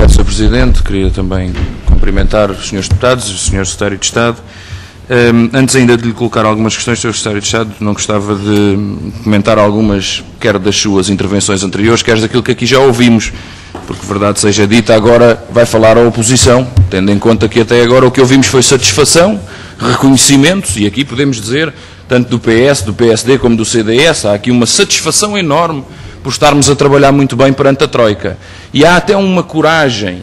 obrigado, Sr. Presidente. Queria também cumprimentar os Srs. Deputados e o Sr. Secretário de Estado. Antes ainda de lhe colocar algumas questões, Sr. Secretário de Estado, não gostava de comentar algumas, quer das suas intervenções anteriores, quer daquilo que aqui já ouvimos, porque, verdade seja dita, agora vai falar a oposição, tendo em conta que até agora o que ouvimos foi satisfação, reconhecimentos, e aqui podemos dizer, tanto do PS, do PSD como do CDS, há aqui uma satisfação enorme por estarmos a trabalhar muito bem perante a Troika. E há até uma coragem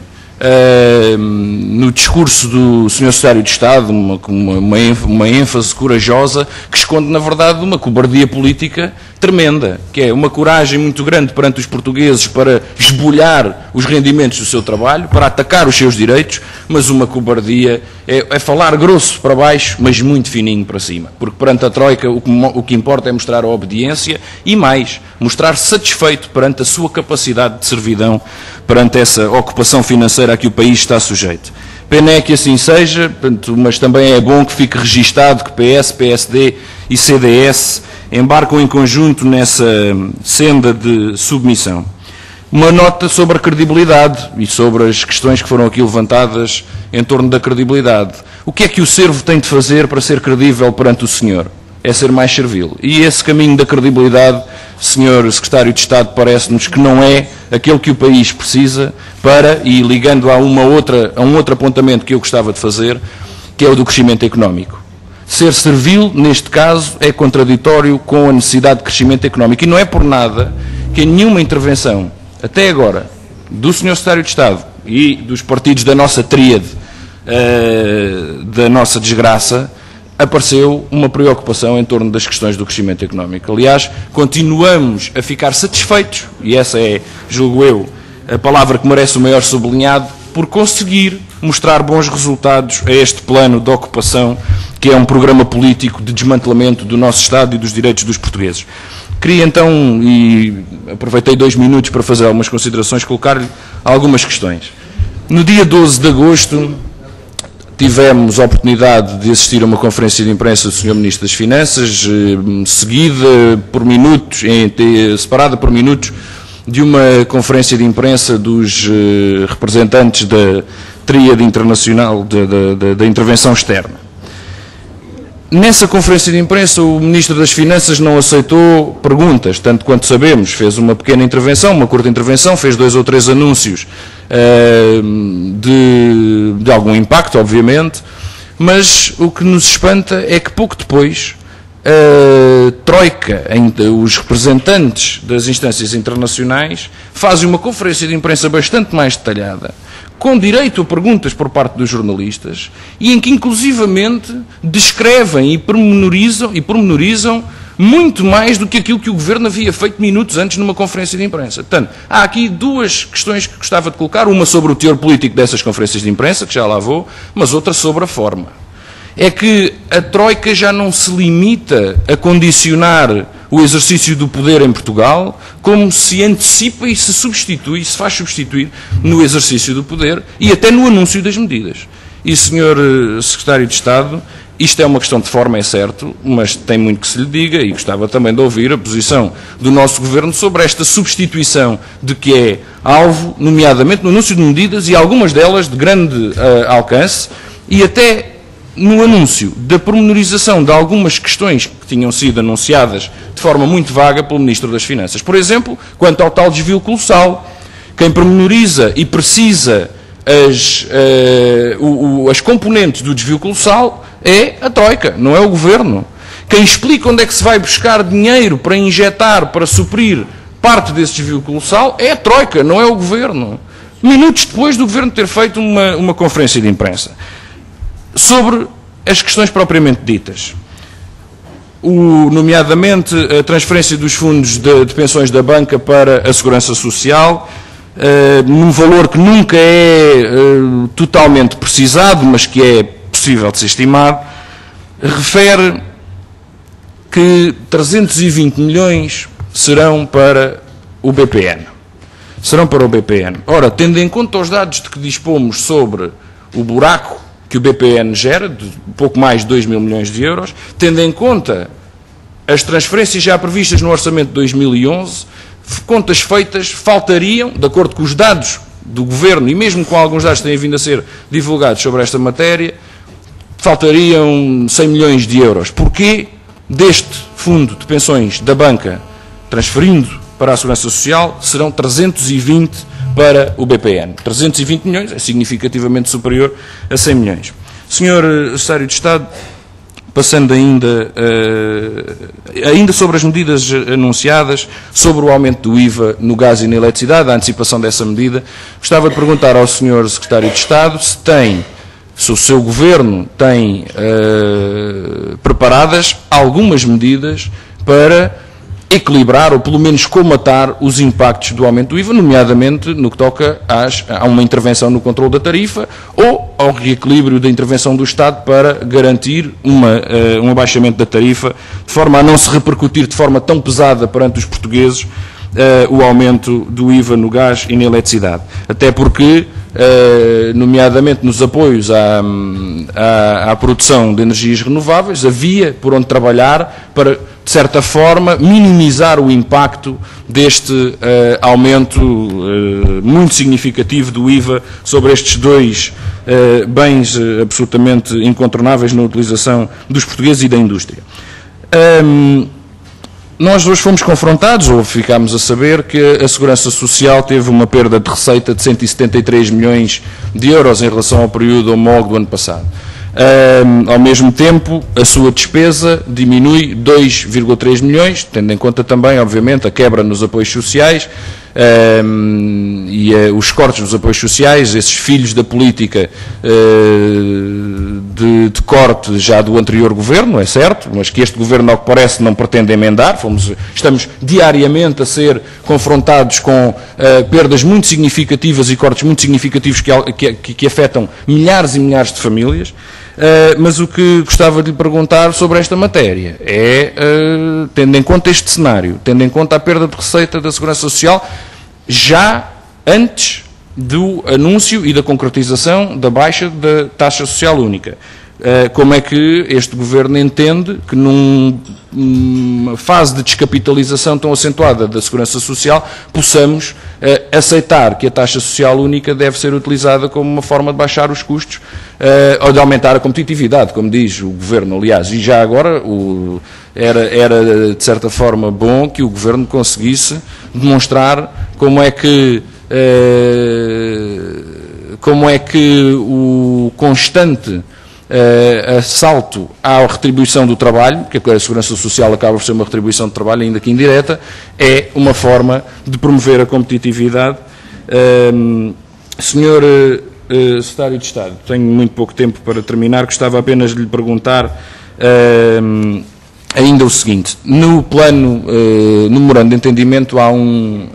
no discurso do Sr. Secretário de Estado, uma ênfase corajosa, que esconde, na verdade, uma cobardia política tremenda, que é uma coragem muito grande perante os portugueses para esbulhar os rendimentos do seu trabalho, para atacar os seus direitos, mas uma cobardia é falar grosso para baixo, mas muito fininho para cima, porque perante a Troika o que importa é mostrar a obediência e mais, mostrar satisfeito perante a sua capacidade de servidão, perante essa ocupação financeira a que o país está sujeito. Pena é que assim seja, mas também é bom que fique registado que PS, PSD e CDS embarcam em conjunto nessa senda de submissão. Uma nota sobre a credibilidade e sobre as questões que foram aqui levantadas em torno da credibilidade. O que é que o servo tem de fazer para ser credível perante o senhor? É ser mais servil. E esse caminho da credibilidade, Sr. Secretário de Estado, parece-nos que não é aquele que o país precisa para, e ligando a um outro apontamento que eu gostava de fazer, que é o do crescimento económico. Ser servil, neste caso, é contraditório com a necessidade de crescimento económico. E não é por nada que em nenhuma intervenção, até agora, do Sr. Secretário de Estado e dos partidos da nossa tríade, da nossa desgraça, apareceu uma preocupação em torno das questões do crescimento económico. Aliás, continuamos a ficar satisfeitos, e essa é, julgo eu, a palavra que merece o maior sublinhado, por conseguir mostrar bons resultados a este plano de ocupação, que é um programa político de desmantelamento do nosso Estado e dos direitos dos portugueses. Queria então, e aproveitei 2 minutos para fazer algumas considerações, colocar-lhe algumas questões. No dia 12 de agosto, tivemos a oportunidade de assistir a uma conferência de imprensa do Sr. Ministro das Finanças, seguida por minutos, separada por minutos, de uma conferência de imprensa dos representantes da tríade internacional da intervenção externa. Nessa conferência de imprensa, o Ministro das Finanças não aceitou perguntas, tanto quanto sabemos. Fez uma pequena intervenção, uma curta intervenção, fez 2 ou 3 anúncios de algum impacto, obviamente, mas o que nos espanta é que pouco depois a Troika, os representantes das instâncias internacionais, fazem uma conferência de imprensa bastante mais detalhada, com direito a perguntas por parte dos jornalistas, e em que inclusivamente descrevem e pormenorizam muito mais do que aquilo que o Governo havia feito minutos antes numa conferência de imprensa. Portanto, há aqui 2 questões que gostava de colocar, uma sobre o teor político dessas conferências de imprensa, que já lá vou, mas outra sobre a forma. É que a Troika já não se limita a condicionar o exercício do poder em Portugal, como se antecipa e se substitui, se faz substituir no exercício do poder e até no anúncio das medidas. E, Sr. Secretário de Estado, isto é uma questão de forma, é certo, mas tem muito que se lhe diga, e gostava também de ouvir a posição do nosso Governo sobre esta substituição de que é alvo, nomeadamente no anúncio de medidas, e algumas delas de grande alcance, e até no anúncio da pormenorização de algumas questões que tinham sido anunciadas de forma muito vaga pelo Ministro das Finanças. Por exemplo, quanto ao tal desvio colossal, quem pormenoriza e precisa as componentes do desvio colossal é a Troika, não é o Governo. Quem explica onde é que se vai buscar dinheiro para injetar, para suprir parte desse desvio colossal é a Troika, não é o Governo. Minutos depois do Governo ter feito uma conferência de imprensa. Sobre as questões propriamente ditas, nomeadamente a transferência dos fundos de pensões da banca para a Segurança Social, num valor que nunca é totalmente precisado, mas que é possível de ser estimado, refere que 320 milhões serão para o BPN. Serão para o BPN. Ora, tendo em conta os dados de que dispomos sobre o buraco que o BPN gera, de pouco mais de 2 mil milhões de euros, tendo em conta as transferências já previstas no orçamento de 2011, contas feitas, faltariam, de acordo com os dados do Governo, e mesmo com alguns dados que têm vindo a ser divulgados sobre esta matéria, faltariam 100 milhões de euros. Porquê deste fundo de pensões da banca, transferindo para a Segurança Social, serão 320 para o BPN? 320 milhões é significativamente superior a 100 milhões. Senhor Secretário de Estado, passando ainda sobre as medidas anunciadas, sobre o aumento do IVA no gás e na eletricidade, a antecipação dessa medida, gostava de perguntar ao Senhor Secretário de Estado se o seu Governo tem preparadas algumas medidas para equilibrar ou pelo menos comatar os impactos do aumento do IVA, nomeadamente no que toca a uma intervenção no controle da tarifa ou ao reequilíbrio da intervenção do Estado para garantir um abaixamento da tarifa, de forma a não se repercutir de forma tão pesada perante os portugueses o aumento do IVA no gás e na eletricidade. Até porque, nomeadamente nos apoios à produção de energias renováveis, havia por onde trabalhar para, de certa forma, minimizar o impacto deste aumento muito significativo do IVA sobre estes dois bens absolutamente incontornáveis na utilização dos portugueses e da indústria. Nós hoje fomos confrontados, ou ficámos a saber, que a Segurança Social teve uma perda de receita de 173 milhões de euros em relação ao período homólogo do ano passado. Ao mesmo tempo, a sua despesa diminui 2,3 milhões, tendo em conta também, obviamente, a quebra nos apoios sociais e os cortes nos apoios sociais, esses filhos da política de corte já do anterior Governo, é certo, mas que este Governo, ao que parece, não pretende emendar. Estamos diariamente a ser confrontados com perdas muito significativas e cortes muito significativos que afetam milhares e milhares de famílias. Mas o que gostava de lhe perguntar sobre esta matéria é, tendo em conta este cenário, tendo em conta a perda de receita da Segurança Social, já antes do anúncio e da concretização da baixa da taxa social única, como é que este Governo entende que numa fase de descapitalização tão acentuada da Segurança Social possamos aceitar que a taxa social única deve ser utilizada como uma forma de baixar os custos ou de aumentar a competitividade, como diz o Governo, aliás, e já agora era de certa forma bom que o Governo conseguisse demonstrar como é que o constante assalto à retribuição do trabalho, porque a Segurança Social acaba por ser uma retribuição de trabalho, ainda que indireta, é uma forma de promover a competitividade. Senhor Secretário de Estado, tenho muito pouco tempo para terminar, gostava apenas de lhe perguntar ainda o seguinte: no plano, no memorando de entendimento, há um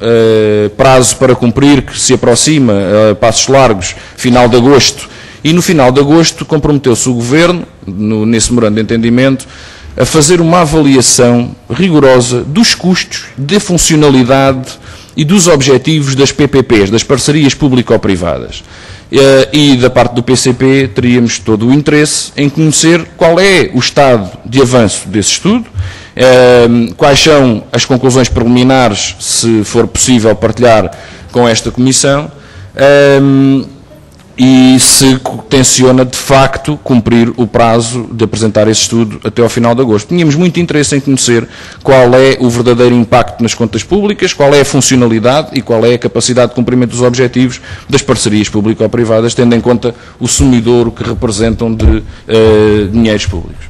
prazo para cumprir que se aproxima a passos largos, final de agosto. E no final de agosto comprometeu-se o Governo, nesse memorando de entendimento, a fazer uma avaliação rigorosa dos custos, da funcionalidade e dos objetivos das PPPs, das parcerias público-privadas. E da parte do PCP teríamos todo o interesse em conhecer qual é o estado de avanço desse estudo, quais são as conclusões preliminares, se for possível partilhar com esta Comissão, e se tenciona, de facto, cumprir o prazo de apresentar esse estudo até ao final de agosto. Tínhamos muito interesse em conhecer qual é o verdadeiro impacto nas contas públicas, qual é a funcionalidade e qual é a capacidade de cumprimento dos objetivos das parcerias público-privadas, tendo em conta o sumidouro que representam de dinheiros públicos.